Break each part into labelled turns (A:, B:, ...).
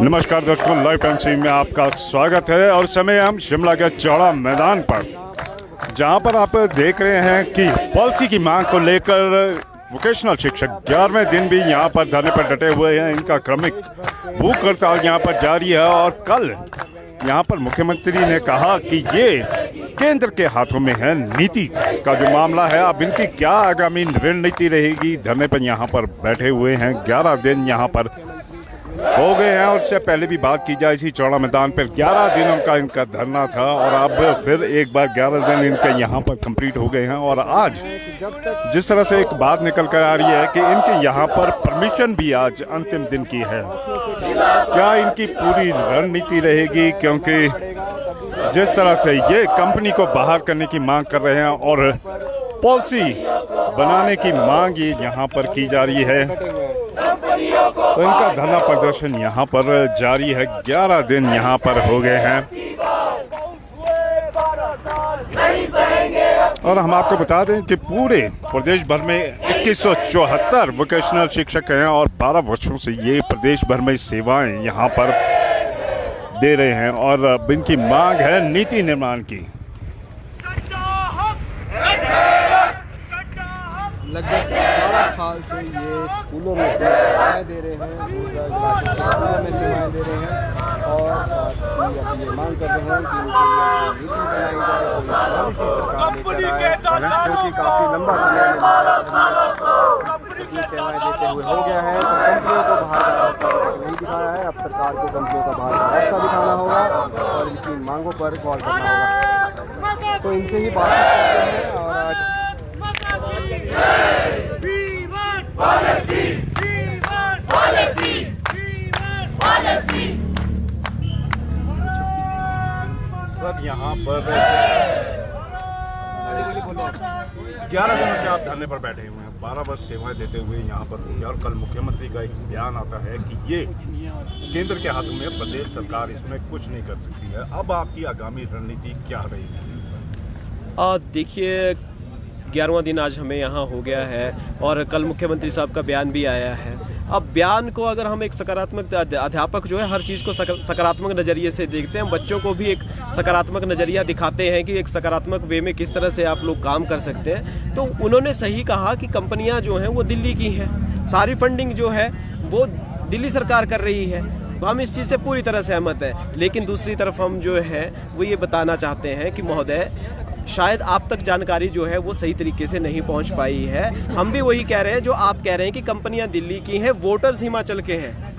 A: नमस्कार दोस्तों, live time में आपका स्वागत है। और समय हम शिमला के चौड़ा मैदान पर, जहां पर आप देख रहे हैं कि पॉलिसी की मांग को लेकर वोकेशनल शिक्षक 11वें दिन भी यहां पर धरने पर डटे हुए हैं। इनका क्रमिक भूख हड़ताल यहां पर जारी है और कल यहां पर मुख्यमंत्री ने कहा कि ये केंद्र के हाथों में है नीति का जो मामला है। अब इनकी क्या आगामी रणनीति रहेगी, धरने पर यहाँ पर बैठे हुए हैं। 11 दिन यहाँ पर हो गए हैं और उससे पहले भी बात की जाए इसी चौड़ा मैदान पर 11 दिनों का इनका धरना था और अब फिर एक बार 11 दिन इनके यहाँ पर कंप्लीट हो गए हैं। और आज जिस तरह से एक बात निकल कर आ रही है कि इनके यहाँ पर परमिशन भी आज अंतिम दिन की है। क्या इनकी पूरी रणनीति रहेगी, क्योंकि जिस तरह से ये कंपनी को बाहर करने की मांग कर रहे हैं और पॉलिसी बनाने की मांग ये यहाँ पर की जा रही है, तो इनका धरना प्रदर्शन यहाँ पर जारी है। 11 दिन यहाँ पर हो गए हैं और हम आपको बता दें कि पूरे प्रदेश भर में 2174 वोकेशनल शिक्षक हैं और 12 वर्षों से ये प्रदेश भर में सेवाएं यहाँ पर दे रहे हैं और इनकी मांग है नीति निर्माण की।
B: लगभग 12 साल से ये स्कूलों में सेवाएँ दे रहे हैं, स्कूलों में सेवाएँ दे रहे हैं और साथ ही अब ये मांग कर रहे हैं कि नीति बनाई जाए, पॉलिसी सरकार लेकर आए, क्योंकि काफ़ी लंबा समय सेवाएँ देते हुए हो गया है। तो कंपनियों को बाहर का रास्ता नहीं दिखाया है, अब सरकार को कंपनियों का बाहर का रास्ता दिखाना होगा और इनकी मांगों पर गौर करना होगा। तो इनसे ही बात करते हैं और आज
A: सब यहाँ पर 11 दिनों से आप धरने पर बैठे हुए हैं, 12 वर्ष सेवाएं देते हुए यहाँ पर होंगे और कल मुख्यमंत्री का एक बयान आता है कि ये केंद्र के हाथों में, प्रदेश सरकार इसमें कुछ नहीं कर सकती है। अब आपकी आगामी रणनीति क्या रहेगी?
C: देखिए, 11वां दिन आज हमें यहाँ हो गया है और कल मुख्यमंत्री साहब का बयान भी आया है। अब बयान को अगर हम एक सकारात्मक, अध्यापक जो है हर चीज़ को सकारात्मक नज़रिए से देखते हैं, बच्चों को भी एक सकारात्मक नज़रिया दिखाते हैं कि एक सकारात्मक वे में किस तरह से आप लोग काम कर सकते हैं। तो उन्होंने सही कहा कि कंपनियां जो हैं वो दिल्ली की हैं, सारी फंडिंग जो है वो दिल्ली सरकार कर रही है। हम इस चीज़ से पूरी तरह सहमत हैं, लेकिन दूसरी तरफ हम जो है वो ये बताना चाहते हैं कि महोदय, शायद आप तक जानकारी जो है वो सही तरीके से नहीं पहुंच पाई है। हम भी वही कह रहे हैं जो आप कह रहे हैं कि कंपनियां दिल्ली की हैं, वोटर्स हिमाचल के हैं।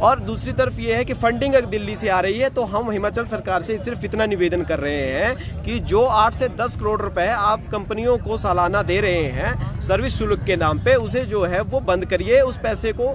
C: और दूसरी तरफ ये है कि फंडिंग अगर दिल्ली से आ रही है तो हम हिमाचल सरकार से सिर्फ इतना निवेदन कर रहे हैं कि जो 8 से 10 करोड़ रुपए आप कंपनियों को सालाना दे रहे हैं सर्विस शुल्क के नाम पे, उसे जो है वो बंद करिए। उस पैसे को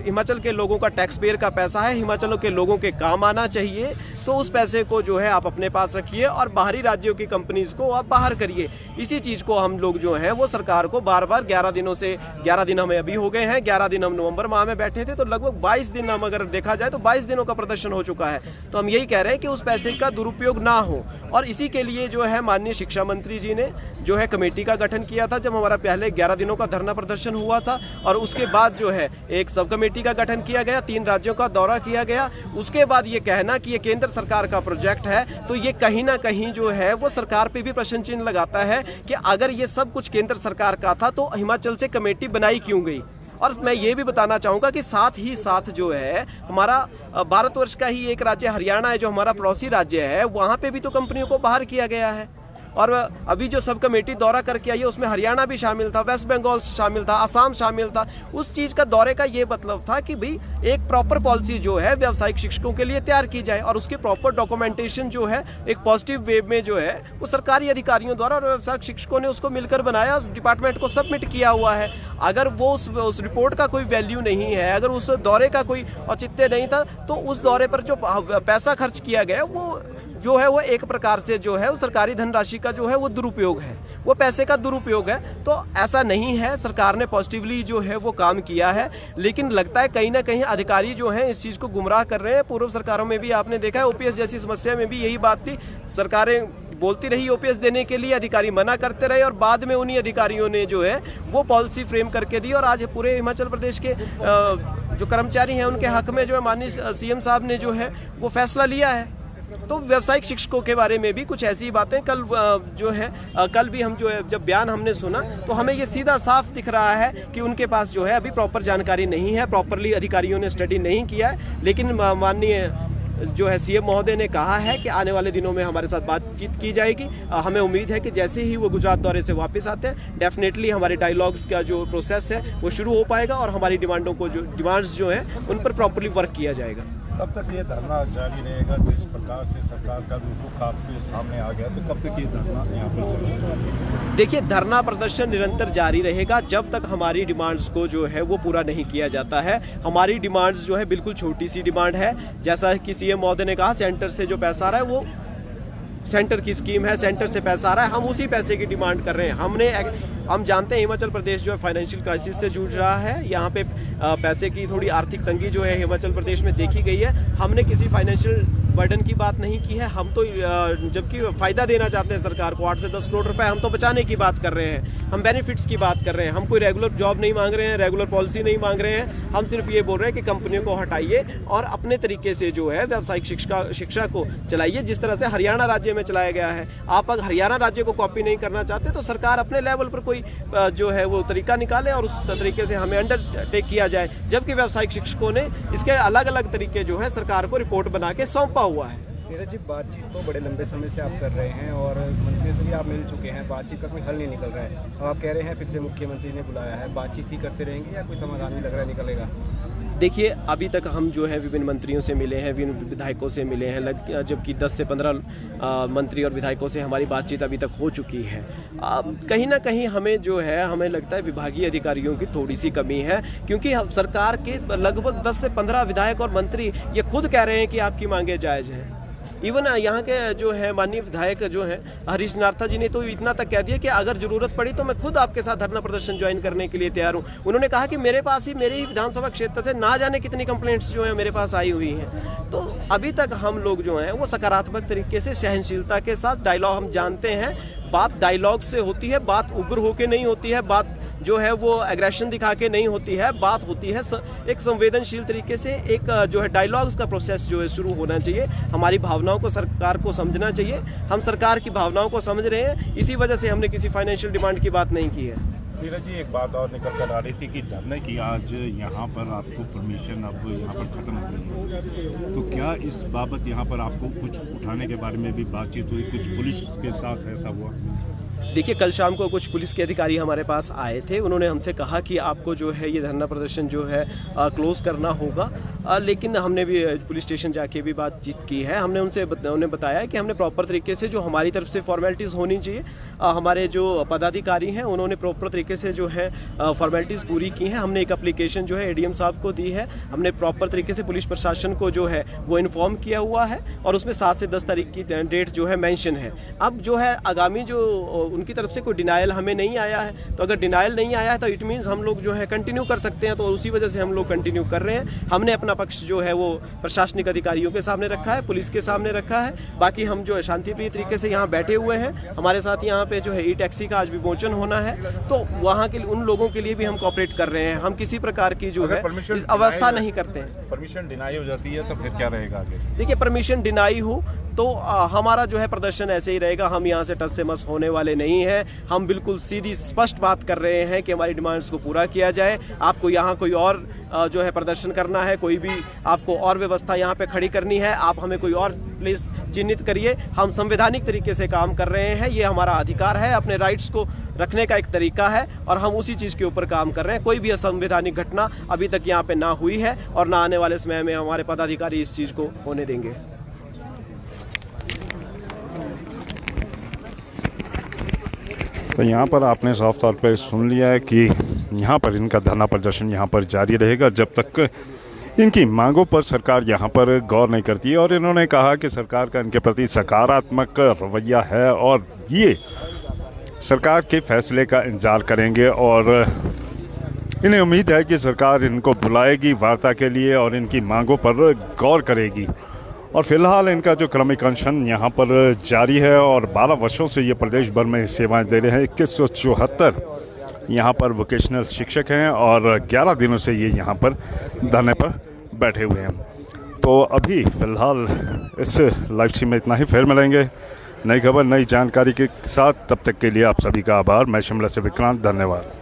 C: हिमाचल के लोगों का टैक्स पेयर का पैसा है, हिमाचल के लोगों के काम आना चाहिए। तो उस पैसे को जो है आप अपने पास रखिए और बाहरी राज्यों की कंपनीज को आप बाहर करिए। इसी चीज़ को हम लोग जो हैं वो सरकार को बार बार 11 दिनों से, 11 दिन हमें अभी हो गए हैं, 11 दिन हम नवंबर माह में बैठे थे, तो लगभग 22 दिन हम अगर देखा जाए तो 22 दिनों का प्रदर्शन हो चुका है। तो हम यही कह रहे हैं कि उस पैसे का दुरुपयोग ना हो और इसी के लिए जो है माननीय शिक्षा मंत्री जी ने जो है कमेटी का गठन किया था जब हमारा पहले 11 दिनों का धरना प्रदर्शन हुआ था, और उसके बाद जो है एक सब कमेटी का गठन किया गया, 3 राज्यों का दौरा किया गया। उसके बाद ये कहना कि ये केंद्र सरकार का प्रोजेक्ट है, तो ये कहीं ना कहीं जो है वो सरकार पे भी प्रश्न चिन्ह लगाता है कि अगर ये सब कुछ केंद्र सरकार का था तो हिमाचल से कमेटी बनाई क्यों गई। और मैं ये भी बताना चाहूँगा कि साथ ही साथ जो है हमारा भारतवर्ष का ही एक राज्य हरियाणा है जो हमारा पड़ोसी राज्य है, वहाँ पे भी तो कंपनियों को बाहर किया गया है। और अभी जो सब कमेटी दौरा करके आई है उसमें हरियाणा भी शामिल था, वेस्ट बंगाल शामिल था, असम शामिल था। उस चीज़ का दौरे का ये मतलब था कि भाई एक प्रॉपर पॉलिसी जो है व्यावसायिक शिक्षकों के लिए तैयार की जाए और उसके प्रॉपर डॉक्यूमेंटेशन जो है एक पॉजिटिव वे में जो है वो सरकारी अधिकारियों द्वारा और व्यावसायिक शिक्षकों ने उसको मिलकर बनाया, उस डिपार्टमेंट को सबमिट किया हुआ है। अगर वो उस रिपोर्ट का कोई वैल्यू नहीं है, अगर उस दौरे का कोई औचित्य नहीं था, तो उस दौरे पर जो पैसा खर्च किया गया वो जो है वो एक प्रकार से जो है वो सरकारी धनराशि का जो है वो दुरुपयोग है, वो पैसे का दुरुपयोग है। तो ऐसा नहीं है, सरकार ने पॉजिटिवली जो है वो काम किया है, लेकिन लगता है कहीं ना कहीं अधिकारी जो हैं इस चीज़ को गुमराह कर रहे हैं। पूर्व सरकारों में भी आपने देखा है, ओपीएस जैसी समस्या में भी यही बात थी, सरकारें बोलती रही ओपीएस देने के लिए, अधिकारी मना करते रहे और बाद में उन्हीं अधिकारियों ने जो है वो पॉलिसी फ्रेम करके दी और आज पूरे हिमाचल प्रदेश के जो कर्मचारी हैं उनके हक में जो है माननीय सीएम साहब ने जो है वो फैसला लिया है। तो व्यावसायिक शिक्षकों के बारे में भी कुछ ऐसी बातें कल जो है कल भी हम जो है जब बयान हमने सुना तो हमें ये सीधा साफ दिख रहा है कि उनके पास जो है अभी प्रॉपर जानकारी नहीं है, प्रॉपरली अधिकारियों ने स्टडी नहीं किया है। लेकिन माननीय जो है सीएम महोदय ने कहा है कि आने वाले दिनों में हमारे साथ बातचीत की जाएगी। हमें उम्मीद है कि जैसे ही वो गुजरात दौरे से वापस आते हैं डेफिनेटली हमारे डायलॉग्स का जो प्रोसेस है वो शुरू हो पाएगा और हमारी डिमांड्स जो है उन पर प्रॉपरली वर्क किया जाएगा।
D: तब तक ये धरना जारी रहेगा जिस प्रकार से सरकार का भी रुख आपके सामने आ गया, तो कब तक ये धरना यहाँ पर जारी रहेगा?
C: देखिए, धरना प्रदर्शन निरंतर जारी रहेगा जब तक हमारी डिमांड्स को जो है वो पूरा नहीं किया जाता है। हमारी डिमांड्स जो है बिल्कुल छोटी सी डिमांड है। जैसा कि सीएम महोदय ने कहा, सेंटर से जो पैसा आ रहा है वो सेंटर की स्कीम है, सेंटर से पैसा आ रहा है, हम उसी पैसे की डिमांड कर रहे हैं। हम जानते हैं हिमाचल प्रदेश जो है फाइनेंशियल क्राइसिस से जूझ रहा है। यहाँ पे पैसे की थोड़ी आर्थिक तंगी जो है हिमाचल प्रदेश में देखी गई है। हमने किसी फाइनेंशियल बर्डन की बात नहीं की है। हम तो जबकि फ़ायदा देना चाहते हैं सरकार को, 8 से 10 करोड़ रुपए हम तो बचाने की बात कर रहे हैं, हम बेनिफिट्स की बात कर रहे हैं। हम कोई रेगुलर जॉब नहीं मांग रहे हैं, रेगुलर पॉलिसी नहीं मांग रहे हैं। हम सिर्फ ये बोल रहे हैं कि कंपनियों को हटाइए और अपने तरीके से जो है व्यावसायिक शिक्षा को चलाइए जिस तरह से हरियाणा राज्य में चलाया गया है। आप अगर हरियाणा राज्य को कॉपी नहीं करना चाहते तो सरकार अपने लेवल पर कोई जो है वो तरीका निकाले और उस तरीके से हमें अंडरटेक किया जाए। जबकि व्यावसायिक शिक्षकों ने इसके अलग अलग तरीके जो है सरकार को रिपोर्ट बना के सौंपा हुआ है।
B: नीरज जी, बातचीत तो बड़े लंबे समय से आप कर रहे हैं और मंत्रियों से भी आप मिल चुके हैं, बातचीत का कोई हल नहीं निकल रहा है। अब आप कह रहे हैं फिर से मुख्यमंत्री ने बुलाया है, बातचीत ही करते रहेंगे या कोई समाधान भी लग रहा है निकलेगा?
C: देखिए, अभी तक हम जो है विभिन्न मंत्रियों से मिले हैं, विभिन्न विधायकों से मिले हैं, जबकि 10 से 15 मंत्री और विधायकों से हमारी बातचीत अभी तक हो चुकी है। कहीं ना कहीं हमें जो है हमें लगता है विभागीय अधिकारियों की थोड़ी सी कमी है, क्योंकि सरकार के लगभग 10 से 15 विधायक और मंत्री ये खुद कह रहे हैं कि आपकी मांगे जायज़ हैं। इवन यहाँ के जो है माननीय विधायक जो हैं हरीश नारथा जी ने तो इतना तक कह दिया कि अगर ज़रूरत पड़ी तो मैं खुद आपके साथ धरना प्रदर्शन ज्वाइन करने के लिए तैयार हूँ। उन्होंने कहा कि मेरे ही विधानसभा क्षेत्र से ना जाने कितनी कंप्लेंट्स जो है मेरे पास आई हुई हैं। तो अभी तक हम लोग जो हैं वो सकारात्मक तरीके से सहनशीलता के साथ डायलॉग, हम जानते हैं बात डायलॉग से होती है, बात उग्र होके नहीं होती है, बात जो है वो एग्रेशन दिखा के नहीं होती है, बात होती है एक संवेदनशील तरीके से। एक जो है डायलॉग्स का प्रोसेस जो है शुरू होना चाहिए। हमारी भावनाओं को सरकार को समझना चाहिए, हम सरकार की भावनाओं को समझ रहे हैं, इसी वजह से हमने किसी फाइनेंशियल डिमांड की बात नहीं की है।
D: नीरज जी, एक बात और निकल कर आ रही थी कि धरने की आज यहाँ पर आपको परमिशन अब यहाँ पर ख़त्म हो गई है, तो क्या इस बाबत यहाँ पर आपको कुछ उठाने के बारे में भी बातचीत हुई, कुछ पुलिस के साथ ऐसा हुआ?
C: देखिए, कल शाम को कुछ पुलिस के अधिकारी हमारे पास आए थे। उन्होंने हमसे कहा कि आपको जो है ये धरना प्रदर्शन जो है क्लोज़ करना होगा, लेकिन हमने भी पुलिस स्टेशन जाके भी बातचीत की है। हमने उन्हें बताया कि हमने प्रॉपर तरीके से जो हमारी तरफ से फॉर्मेलिटीज़ होनी चाहिए, हमारे जो पदाधिकारी हैं उन्होंने प्रॉपर तरीके से जो है फॉर्मेलिटीज़ पूरी की हैं। हमने एक एप्लीकेशन जो है एडीएम साहब को दी है, हमने प्रॉपर तरीके से पुलिस प्रशासन को जो है वो इन्फॉर्म किया हुआ है और उसमें 7 से 10 तारीख की डेट जो है मेंशन है। अब जो है आगामी जो उनकी तरफ से कोई डिनाइल हमें नहीं आया है, तो अगर डिनाइल नहीं आया है तो इट मीन्स हम लोग जो है कंटिन्यू कर सकते हैं, तो उसी वजह से हम लोग कंटिन्यू कर रहे हैं। हमने अपना पक्ष जो है वो प्रशासनिक अधिकारियों के सामने रखा है, पुलिस के सामने रखा है। बाकी हम जो है शांतिप्रिय तरीके से यहाँ बैठे हुए हैं। हमारे साथ यहाँ पे जो है ई टैक्सी का आज विमोचन होना है, तो वहाँ के उन लोगों के लिए भी हम कोऑपरेट कर रहे हैं। हम किसी प्रकार की जो है अवस्था नहीं करते हैं।
D: परमिशन डिनाई हो जाती है तो फिर क्या रहेगा आगे?
C: देखिए, परमिशन डिनाई हो तो हमारा जो है प्रदर्शन ऐसे ही रहेगा। हम यहाँ से टस से मस होने वाले नहीं हैं। हम बिल्कुल सीधी स्पष्ट बात कर रहे हैं कि हमारी डिमांड्स को पूरा किया जाए। आपको यहाँ कोई और जो है प्रदर्शन करना है, कोई भी आपको और व्यवस्था यहाँ पे खड़ी करनी है, आप हमें कोई और प्लेस चिन्हित करिए। हम संवैधानिक तरीके से काम कर रहे हैं, ये हमारा अधिकार है, अपने राइट्स को रखने का एक तरीका है और हम उसी चीज़ के ऊपर काम कर रहे हैं। कोई भी असंवैधानिक घटना अभी तक यहाँ पे ना हुई है और ना आने वाले समय में हमारे पदाधिकारी इस चीज़ को होने देंगे।
A: तो यहाँ पर आपने साफ तौर पे सुन लिया है कि यहाँ पर इनका धरना प्रदर्शन यहाँ पर जारी रहेगा जब तक इनकी मांगों पर सरकार यहाँ पर गौर नहीं करती है। और इन्होंने कहा कि सरकार का इनके प्रति सकारात्मक रवैया है और ये सरकार के फैसले का इंतजार करेंगे और इन्हें उम्मीद है कि सरकार इनको बुलाएगी वार्ता के लिए और इनकी मांगों पर गौर करेगी। और फिलहाल इनका जो क्रमिक अनशन यहाँ पर जारी है और 12 वर्षों से ये प्रदेश भर में सेवाएं दे रहे हैं। 2174 यहाँ पर वोकेशनल शिक्षक हैं और 11 दिनों से ये यहाँ पर धरने पर बैठे हुए हैं। तो अभी फ़िलहाल इस लाइव स्ट्रीम में इतना ही, फिर मिलेंगे नई खबर नई जानकारी के साथ। तब तक के लिए आप सभी का आभार। मैं शिमला से विक्रांत, धन्यवाद।